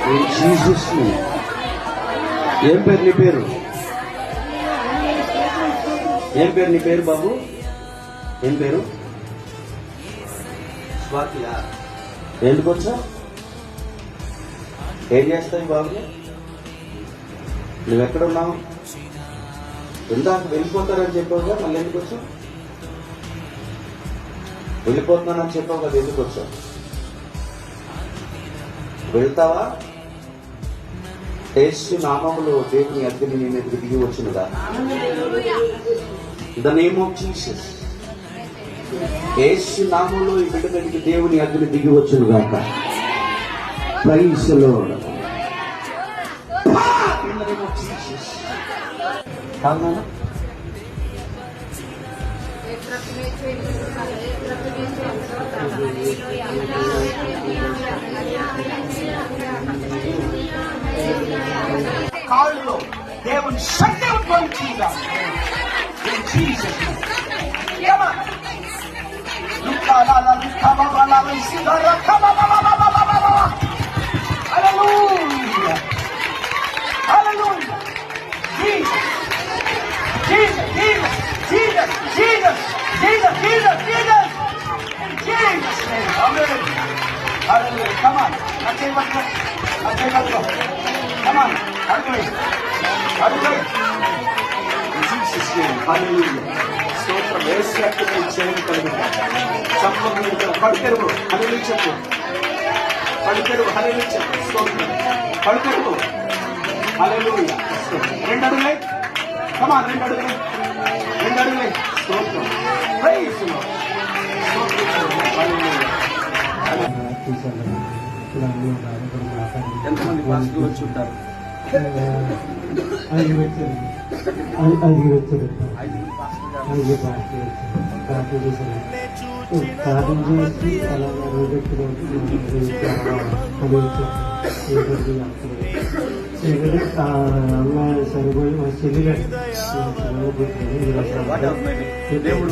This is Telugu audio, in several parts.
ఏం పేరు నీ పేరు? ఏం పేరు నీ పేరు బాబు? ఏం పేరు? స్వాతియా? ఎందుకు వచ్చావు? ఏం చేస్తావు బాబు? నువ్వెక్కడున్నావు? ఇందాక వెళ్ళిపోతారని చెప్పావు కదా, మళ్ళీ ఎందుకు వచ్చావు? వెళ్ళిపోతున్నానని చెప్పావు కదా, ఎందుకు వచ్చావు? వెళ్తావా? యేసు నామములో దేవుని అగ్ని నీ మీదకి దిగి వచ్చినదా? The name of Jesus. యేసు నామములో ఈ బిడ్డ మీదకి దేవుని అగ్ని దిగి వచ్చునుగాక. Praise the Lord. In the name of Jesus. కావునా కాళ్ళలో దేవుని శక్తి ఉద్భవించిందా? Come on, come on, Jesus name. Hallelujah. స్తోత్రం. యేసు రక్తము చేయని కలుగుతాయి. సంపూర్ణ పడితెరువు. హల్లెలూయా చెప్పు. పడితెరువు. హల్లెలూయా చెప్పు. స్తోత్రం. పడితెరువు. హల్లెలూయా. రెండు అడుగులే. కమాన్, రెండు అడుగులే. రెండు అడుగులే. స్తోత్రం. Praise the Lord. స్తోత్రం. హల్లెలూయా. ఎంతమంది పాస్టర్లు వచ్చి ఉంటారు? ఐదు వచ్చారు. ప్రార్థన చేసి అలాగే రోజు అమ్మాయి సరిపోయి మా చెల్లిగా అవునండి. దేవుడు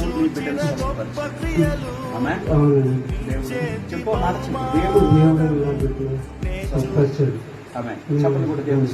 చెప్పండి కూడా దేవుడు